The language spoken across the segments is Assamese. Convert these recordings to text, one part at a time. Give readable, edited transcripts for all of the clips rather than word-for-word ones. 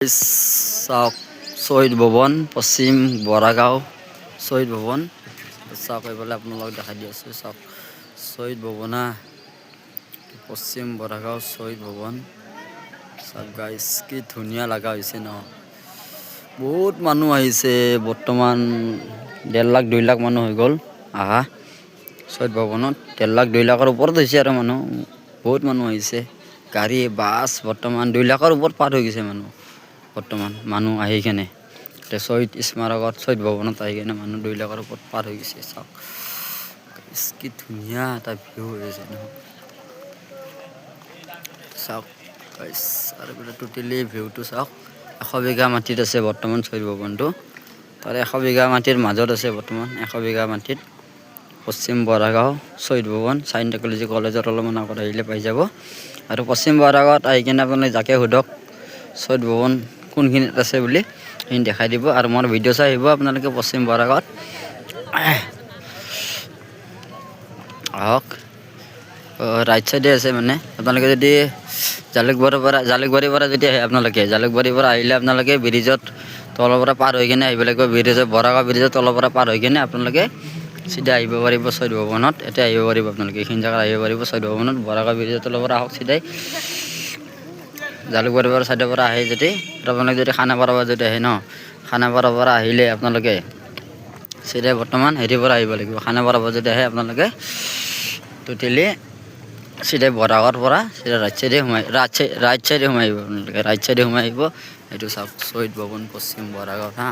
চাওক শহীদ ভৱন পশ্চিম বৰাগাঁও শহীদ ভৱন চাওক এইফালে আপোনালোকক দেখাই দি আছোঁ। চাওক শহীদ ভৱনা পশ্চিম বৰাগাঁও শহীদ ভৱন চাওক গাইছ কি ধুনীয়া লগা হৈছে ন। বহুত মানুহ আহিছে বৰ্তমান 1.5 লাখ 2 লাখ মানুহ হৈ গ'ল আহা শহীদ ভৱনত। 1.5 লাখ 2 লাখৰ ওপৰত হৈছে আৰু মানুহ বহুত মানুহ আহিছে। গাড়ী বাছ বৰ্তমান 2 লাখৰ ওপৰত পাৰ হৈ গৈছে মানুহ বৰ্তমান মানুহ আহি কেনে শহীদ স্মাৰকত শহীদ ভৱনত আহি কেনে মানুহ 2 লাখৰ ওপৰত পাৰ হৈ গৈছে। চাওক কি ধুনীয়া এটা ভিউ হৈ আছে ন। চাওক আৰু বোলে টোটেলি ভিউটো চাওক 100 বিঘা মাটিত আছে বৰ্তমান শহীদ ভৱনটো। তাৰে 100 বিঘা মাটিৰ মাজত আছে বৰ্তমান 100 বিঘা মাটিত পশ্চিম বৰাগাঁও শহীদ ভৱন চাইন্স টেকনলজি কলেজৰ অলপমান আগত আহিলে পাই যাব। আৰু পশ্চিম বৰাগাঁৱত আহি কিনে আপুনি যাকে সোধক শহীদ ভৱন কোনখিনিত আছে বুলি সেইখিনি দেখাই দিব। আৰু মোৰ ভিডিঅ' চাই আহিব আপোনালোকে পশ্চিম বৰাগাঁৱত আহক। ৰাইট চাইডে আছে মানে আপোনালোকে যদি জালুকবাৰীৰ পৰা যদি আহে আপোনালোকে জালুকবাৰীৰ পৰা আহিলে আপোনালোকে ব্ৰিজত তলৰ পৰা পাৰ হৈ কিনে আহিব লাগিব। বৰাগাঁও ব্ৰিজৰ তলৰ পৰা পাৰ হৈ কিনে আপোনালোকে চিধা আহিব পাৰিব শহীদ ভৱনত। এতিয়া আহিব পাৰিব আপোনালোকে এইখিনি জেগাত আহিব পাৰিব শহীদ ভৱনত। বৰাগাঁও ব্ৰিজৰ তলৰ পৰা আহক চিধাই জালুকবাৰীৰ পৰা চাইডৰ পৰা আহে যদি আপোনালোকে যদি খানাপাৰাৰ পৰা যদি আহে ন খানাপাৰাৰ পৰা আহিলে আপোনালোকে চিধাই বৰ্তমান হেৰিৰ পৰা আহিব লাগিব। খানাপাৰাৰ পৰা যদি আহে আপোনালোকে টোটেলি চিধাই বৰাগাঁৱৰ পৰা চিধা ৰাইট চাইডে সোমাই আহিব আপোনালোকে ৰাইট চাইডে সোমাই আহিব। এইটো চাওক শহীদ ভৱন পশ্চিম বৰাগাঁৱত হা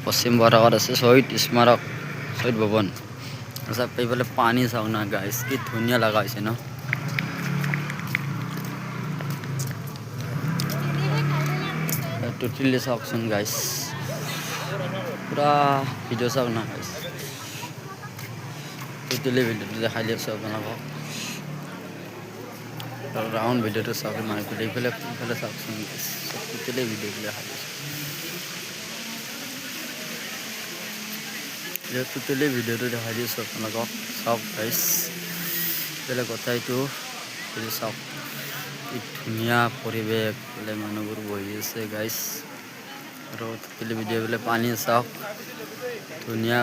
পশ্চিম বৰাগাঁৱত আছে শহীদ স্মাৰক শহীদ ভৱন। চাওক এইফালে পানী চাওক না গাইছ কি ধুনীয়া লগা হৈছে ন। টোটেলি চাওকচোন গাইছ পুৰা ভিডিঅ' চাওক না গাইছ টোটেলি ভিডিঅ'টো দেখাই দি আছোঁ আপোনালোকক। ৰাউণ্ড ভিডিঅ'টো চাওক মানে এইফালে চাওকচোন টোটেলি ভিডিঅ'টো দেখাই দিছোঁ। টোটেলি ভিডিঅ'টো দেখাই দিছোঁ আপোনালোকক চাওক গাইছ। বেলেগ কথা এইটো চাওক কি ধুনীয়া পৰিৱেশ বোলে মানুহবোৰ বহি আছে গাইছ। আৰু টোটেলি ভিডিঅ' বোলে পানী চাওক ধুনীয়া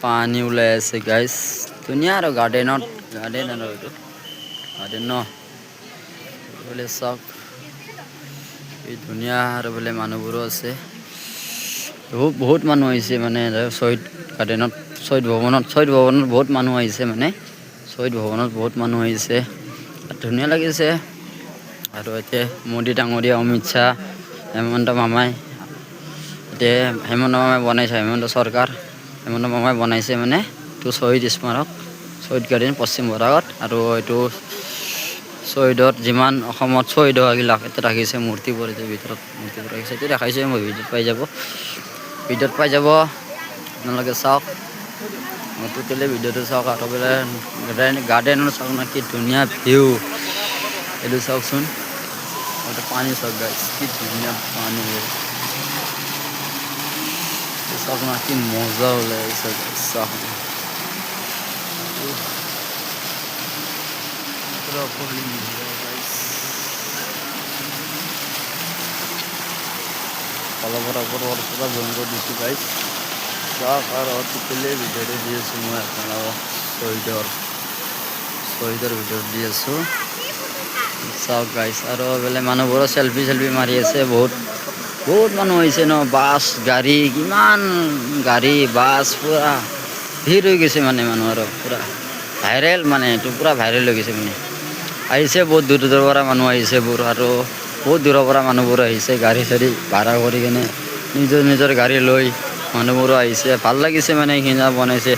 পানী ওলাই আছে গাইছ ধুনীয়া আৰু গাৰ্ডেন আৰু এইটো গাৰ্ডেন ন বোলে চাওক কি ধুনীয়া আৰু বোলে মানুহবোৰো আছে বহুত মানুহ আহিছে মানে শহীদ গাৰ্ডেনত শহীদ ভৱনত বহুত মানুহ আহিছে মানে শহীদ ভৱনত বহুত মানুহ আহিছে ধুনীয়া লাগিছে। আৰু এতিয়া মোদী ডাঙৰীয়া অমিত শ্বাহ হেমন্ত মামাই বনাইছে হেমন্ত মামাই বনাইছে মানে এইটো শহীদ স্মাৰক শহীদ গাৰ্ডেন পশ্চিম বৰাগাঁৱত। আৰু এইটো শ্বহীদত যিমান অসমত শ্বহীদ হোৱাবিলাক এতিয়া ৰাখিছে মূৰ্তিবোৰ ভিতৰত মূৰ্তিবোৰ ৰাখিছে এইটো দেখাইছে মই ভিডিঅ'ত পাই যাব আপোনালোকে চাওক টোটেলি ভিডিঅ'টো চাওক। আৰু বোলে গাৰ্ডেনৰ চাওক না কি ধুনীয়া ভিউ এইটো চাওকচোন। এইটো পানী চাওক গাইছ কি ধুনীয়া পানী চাওক না কি মজা ওলাই আছে চাওক তলৰ পৰা ওপৰৰ পুৰা জংঘল দিছোঁ গাইছ চাওক। আৰু টোটেলি ভিডিঅ'টো দি আছোঁ মই আপোনালোকক শ্বহীদৰ ভিডিঅ' দি আছোঁ চাওক গাইছ। আৰু বোলে মানুহবোৰো চেল্ফি মাৰি আছে বহুত মানুহ হৈছে ন। বাছ গাড়ী কিমান গাড়ী বাছ পুৰা ভিৰ হৈ গৈছে মানে মানুহ আৰু পুৰা ভাইৰেল মানে এইটো পুৰা ভাইৰেল হৈ গৈছে মানে আহিছে বহুত দূৰৰ পৰা মানুহ আহিছে আৰু বহুত দূৰৰ পৰা মানুহবোৰ আহিছে গাড়ী চাড়ী ভাড়া কৰি কিনে নিজৰ গাড়ী লৈ মানুহবোৰো আহিছে ভাল লাগিছে মানে এইখিনি বনাইছে।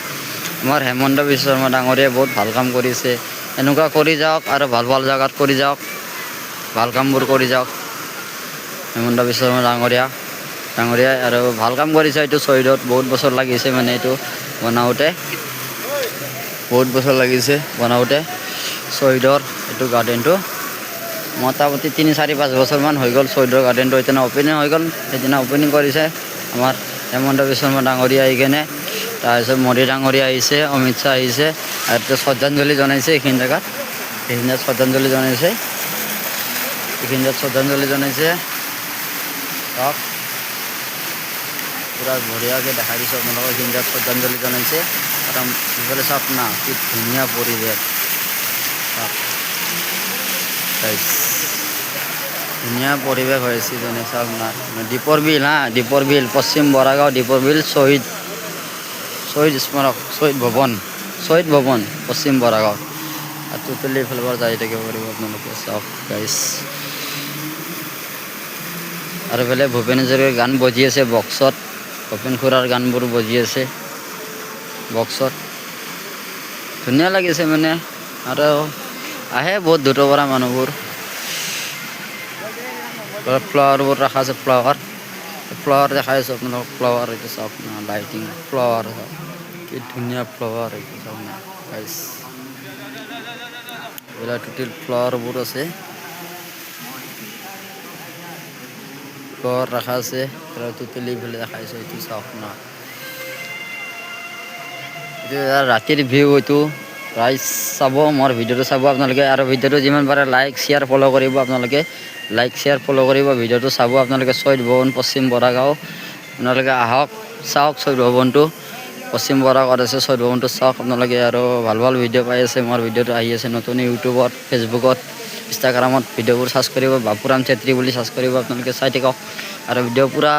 আমাৰ হেমন্ত বিশ্ব শৰ্মা ডাঙৰীয়াই বহুত ভাল কাম কৰিছে এনেকুৱা কৰি যাওক আৰু ভাল জেগাত কৰি যাওক ভাল কামবোৰ কৰি যাওক হেমন্ত বিশ্ব শৰ্মা ডাঙৰীয়াই আৰু ভাল কাম কৰিছে। এইটো শ্বহীদত বহুত বছৰ লাগিছে মানে এইটো বনাওঁতে শ্বহীদৰ এইটো গাৰ্ডেনটো মোটামুটি 3-4-5 বছৰমান হৈ গ'ল শ্বহীদৰ গাৰ্ডেনটো এতিয়া অপেনিং হৈ গ'ল। সেইদিনা অপেনিং কৰিছে আমাৰ হেমন্ত বিশ্ব শৰ্মা ডাঙৰীয়া আহি কেনে। তাৰপিছত মোদী ডাঙৰীয়া আহিছে অমিত শ্বাহ আহিছে আৰু শ্ৰদ্ধাঞ্জলি জনাইছে এইখিনি জেগাত শ্ৰদ্ধাঞ্জলি জনাইছে চাওক পুৰা বঢ়িয়াকৈ দেখাই দিছোঁ আপোনালোকক হিন্দাত শ্ৰদ্ধাঞ্জলি জনাইছে আৰু ইফালে চাওক না কি ধুনীয়া পৰিৱেশ চাওক গাইছ ধুনীয়া পৰিৱেশ হৈ আছে যেনে চাওক না দীপৰ বিল দীপৰ বিল পশ্চিম বৰাগাঁও দীপৰ বিল শ্বহীদ স্মাৰক শ্বহীদ ভৱন পশ্চিম বৰাগাঁও আৰু টোটেলি এইফালৰ পৰা যাই থাকিব পাৰিব আপোনালোকে চাওক গাইছ আৰু এইফালে ভূপেন হাজৰিকাৰ গান বজি আছে বক্সত ভূপেন খুৰাৰ গানবোৰ বজি আছে বক্সত ধুনীয়া লাগিছে মানে আৰু আহে বহুত দূৰৰ পৰা মানুহবোৰ ফ্লাৱাৰবোৰ ৰখা আছে ফ্লাৱাৰ দেখাই আছোঁ আপোনালোকক ফ্লাৱাৰ এইটো চাওক না লাইটিং ফ্লাৱাৰ কি ধুনীয়া ফ্লাৱাৰ এইটো চাওক না গাইছ এইবিলাক টোটেল ফ্লাৱাৰবোৰ আছে ফ্লাৱাৰ ৰখা আছে আৰু টোটেলি এইফালে দেখাইছোঁ এইটো চাওক না এইটো ৰাতিৰ ভিউ এইটো ৰাইজ চাব মোৰ ভিডিঅ'টো চাব আপোনালোকে আৰু ভিডিঅ'টো যিমান পাৰে লাইক শ্বেয়াৰ ফ'ল' কৰিব আপোনালোকে লাইক শ্বেয়াৰ ফ'ল' কৰিব ভিডিঅ'টো চাব আপোনালোকে শ্বহীদ ভৱন পশ্চিম বৰাগাঁও আপোনালোকে আহক চাওক শ্বহীদ ভৱনটো পশ্চিম বৰাগাঁৱত আছে শ্বহীদ ভৱনটো চাওক আপোনালোকে আৰু ভাল ভাল ভিডিঅ' পাই আছে মোৰ ভিডিঅ'টো আহি আছে নতুন ইউটিউবত ফেচবুকত ইনষ্টাগ্ৰামত ভিডিঅ'বোৰ চাৰ্চ কৰিব বাপুৰাম চেত্ৰী বুলি চাৰ্চ কৰিব আপোনালোকে চাই থাকক আৰু ভিডিঅ' পূৰা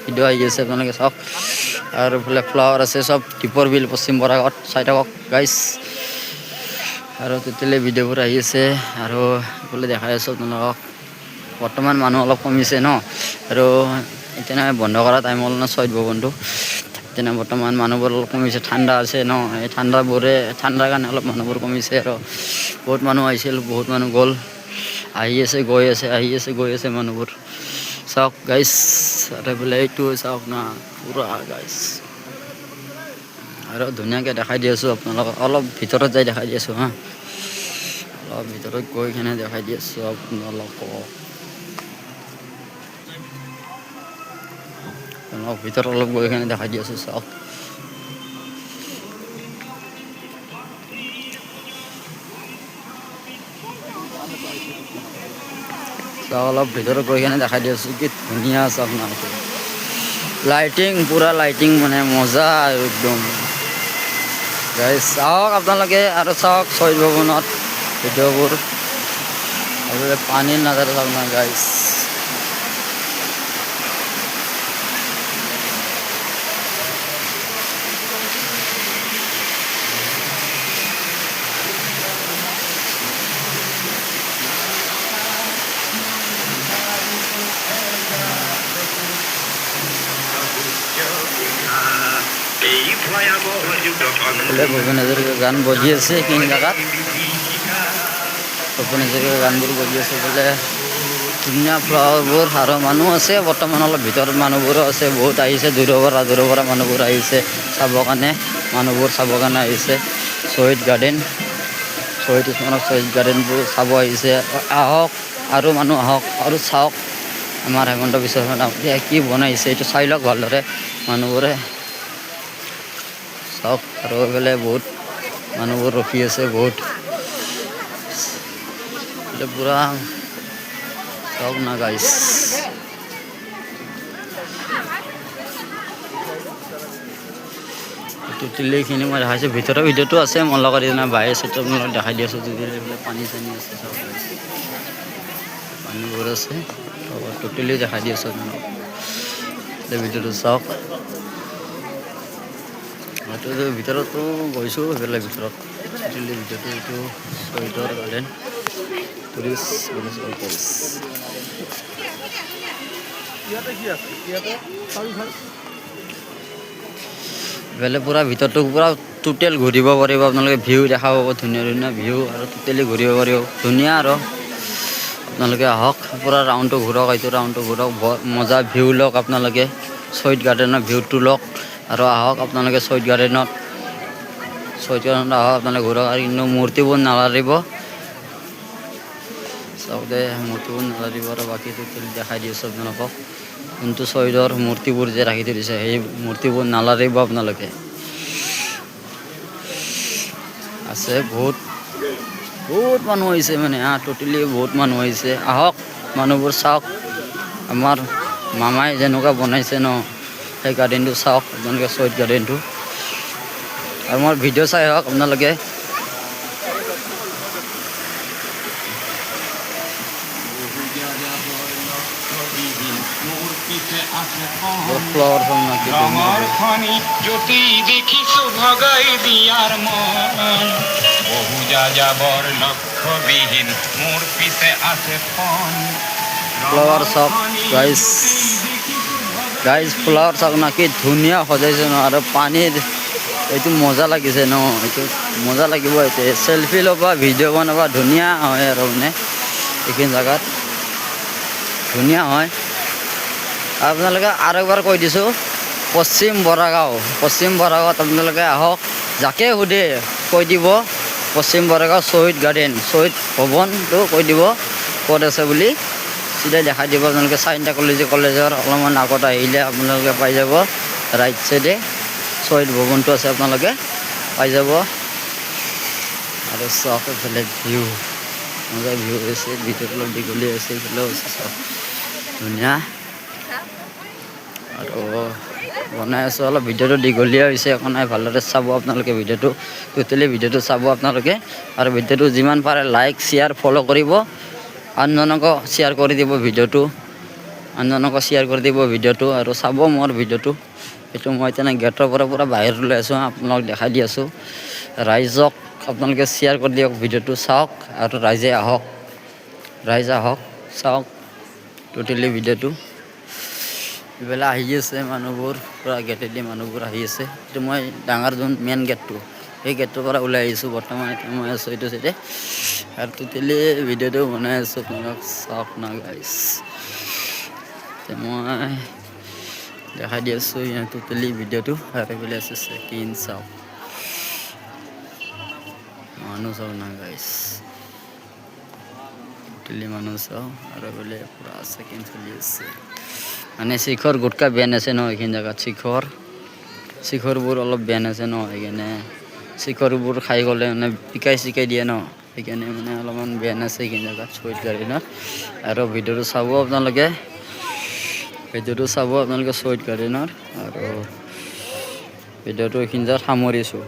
ভিডিঅ' আহি আছে আপোনালোকে চাওক আৰু এইফালে ফ্লাৱাৰ আছে চব দীপৰ বিল পশ্চিম বৰাগাঁৱত চাই থাকক গাইছ আৰু টোটেলি ভিডিঅ'বোৰ আহি আছে আৰু এইফালে দেখাই আছোঁ আপোনালোকক বৰ্তমান মানুহ অলপ কমিছে ন আৰু এতিয়া বন্ধ কৰা টাইম হ'ল ন শ্বহীদ ভৱনটো তেনে বৰ্তমান মানুহবোৰ অলপ কমিছে ঠাণ্ডা আছে ন এই ঠাণ্ডাৰ কাৰণে অলপ মানুহবোৰ কমিছে আৰু বহুত মানুহ আহিছিল বহুত মানুহ গ'ল আহি আছে গৈ আছে মানুহবোৰ চাওক গাইছ আৰু এইফালে এইটো চাওক না পুৰা গাইছ আৰু ধুনীয়াকৈ দেখাই দি আছোঁ আপোনালোকক অলপ ভিতৰত যাই দেখাই দি আছোঁ অলপ ভিতৰত গৈ কিনে দেখাই দি আছোঁ আপোনালোকক ভিতৰত অলপ গৈ কিনে দেখাই দি আছোঁ চাওক অলপ ভিতৰত গৈ কিনে দেখাই দি আছোঁ কি ধুনীয়া চাওক না লাইটিং পুৰা লাইটিং মানে মজা একদম গাইছ চাওক আপোনালোকে আৰু চাওক শ্বহীদ ভৱনত ভিডিঅ'বোৰ আৰু পানীৰ নাজাৰে চাওক না গাইছ ভূপেন হাজৰিকাৰ গান বজি আছে এইখিনি জেগাত ভূপেন হাজৰিকাৰ গানবোৰ বজি আছে বোলে ধুনীয়া ফ্লাৱাৰবোৰ আৰু মানুহ আছে বৰ্তমান অলপ ভিতৰত মানুহবোৰো আছে বহুত আহিছে দূৰৰ পৰা মানুহবোৰ আহিছে চাবৰ কাৰণে মানুহবোৰ চাবৰ কাৰণে আহিছে শ্বহীদ গাৰ্ডেনবোৰ চাব আহিছে আহক আৰু মানুহ আহক আৰু চাওক আমাৰ হেমন্ত বিশ্ব শৰ্মা কি বনাইছে এইটো চাই লওক ভালদৰে মানুহবোৰে চাওক আৰু এইফালে বহুত মানুহবোৰ ৰখি আছে বহুত পুৰা চাওক না গাইছ টোটেলিখিনি মই দেখাইছোঁ ভিতৰৰ ভিডিঅ'টো আছে মোৰ লগত এদিনা বাহিৰ চিত্ৰ আপোনালোকক দেখাই দি আছোঁ এইফালে পানী চানী আছে চাওক পানীবোৰ আছে টোটেলি দেখাই দি আছোঁ আপোনালোকক ভিডিঅ'টো চাওক এইটো ভিতৰতো গৈছোঁ সেইফালে ভিতৰত টোটেলি ভিডিঅ'টো এইটো শ্বহীদৰ গাৰ্ডেন টুৰিষ্ট এইফালে পূৰা ভিতৰটো পূৰা টোটেল ঘূৰিব পাৰিব আপোনালোকে ভিউ দেখা পাব ধুনীয়া ভিউ আৰু টোটেলি ঘূৰিব পাৰিব ধুনীয়া আৰু আপোনালোকে আহক পূৰা ৰাউণ্ডটো ঘূৰক এইটো ৰাউণ্ডটো ঘূৰক মজা ভিউ লওক আপোনালোকে শ্বহীদ গাৰ্ডেনৰ ভিউটো লওক আৰু আহক আপোনালোকে শ্বহীদ গাৰ্ডেনত আহক আপোনালোকে ঘূৰক আৰু কিন্তু মূৰ্তিবোৰ নালাৰিব চাওক দে মূৰ্তিবোৰ নালাৰিব আৰু বাকী টোটেল দেখাই দি আছোঁ আপোনালোকক যোনটো শ্বহীদৰ মূৰ্তিবোৰ যে ৰাখি থৈ দিছে সেই মূৰ্তিবোৰ নালাৰিব আপোনালোকে আছে বহুত মানুহ আহিছে মানে টোটেলি বহুত মানুহ আহিছে আহক মানুহবোৰ চাওক আমাৰ মামাই যেনেকুৱা বনাইছে ন সেই গাৰ্ডেনটো চাওক আপোনালোকে চৈত গাৰ্ডেনটো আৰু মোৰ ভিডিঅ' চাই হওক আপোনালোকে ফ্লাৱাৰ চাওঁ নাকি ৰঙৰ খনি জ্যোতি দেখিস ভগাই দিয়াৰ মন বহু যাযাবৰ লক্ষ্যবিহীন মোৰ পিছে আছে ফোন ফ্লাৱাৰ চাওক গাইজ গাইজ ফ্লাৱাৰ চাওক না কি ধুনীয়া সজাইছে ন আৰু পানীৰ এইটো মজা লাগিছে ন এইটো মজা লাগিব এতিয়া চেলফি ল'বা ভিডিঅ' বনাবা ধুনীয়া হয় আৰু মানে এইখিনি জেগাত ধুনীয়া হয় আপোনালোকে আৰু একবাৰ কৈ দিছোঁ পশ্চিম বৰাগাঁৱত আপোনালোকে আহক যাকে সোধে কৈ দিব পশ্চিম বৰাগাঁও শ্বহীদ গাৰ্ডেন শ্বহীদ ভৱনটো কৈ দিব ক'ত আছে বুলি চিধাই দেখাই দিব আপোনালোকে চাইন্টা কলেজৰ অলপমান আগত আহিলে আপোনালোকে পাই যাব ৰাইট চাইডে শ্বহীদ ভৱনটো আছে আপোনালোকে পাই যাব আৰু চাওক এইফালে ভিউ মজা ভিউ আছে ভিতৰত অলপ দীঘলীয়া আছে এইফালেও আছে চাওক ধুনীয়া আৰু বনাই আছোঁ অলপ ভিডিঅ'টো দীঘলীয়া হৈছে একো নাই ভালদৰে চাব আপোনালোকে ভিডিঅ'টো টোটেলি ভিডিঅ'টো চাব আপোনালোকে আৰু ভিডিঅ'টো যিমান পাৰে লাইক শ্বেয়াৰ ফ'ল' কৰিব আনজনকো শ্বেয়াৰ কৰি দিব ভিডিঅ'টো আৰু চাব মোৰ ভিডিঅ'টো এইটো মই তেনে গেটৰ পৰা পূৰা বাহিৰলৈ আছোঁ আপোনালোক দেখাই দি আছোঁ ৰাইজক আপোনালোকে শ্বেয়াৰ কৰি দিয়ক ভিডিঅ'টো চাওক আৰু ৰাইজ আহক চাওক টোটেলি ভিডিঅ'টো এইফালে আহি আছে মানুহবোৰ পূৰা গেটেদি মানুহবোৰ আহি আছে এইটো মই ডাঙৰ যোন মেইন গেটটো সেই গেটটোৰ পৰা ওলাই আহিছোঁ বৰ্তমান এতিয়া মই আছোঁ এইটো চাইডে আৰু টোটেলি ভিডিঅ'টো বনাই আছোঁ আপোনালোক চাওক না গাইছ এতিয়া মই দেখাই দি আছোঁ ইয়াত টোটেলি ভিডিঅ'টো আৰু এইফালে আছে চেকিন চাওক মানুহ চাওক না গাইছ টোটেলি মানুহ চাওক আৰু এইফালে পূৰা চেকিন চলি আছে মানে শিখৰ গুটকা বেন আছে ন এইখিনি জেগাত শিখৰবোৰ অলপ বেন আছে ন সেইকাৰণে শিখৰবোৰ খাই গ'লে মানে পিকাই দিয়ে ন সেইকাৰণে মানে অলপমান বেন আছে এইখিনি জেগাত শ্বহীদ গাৰ্ডেনত আৰু ভিডিঅ'টো চাব আপোনালোকে শ্বহীদ গাৰ্ডেনৰ আৰু ভিডিঅ'টো এইখিনি জেগাত সামৰিছোঁ।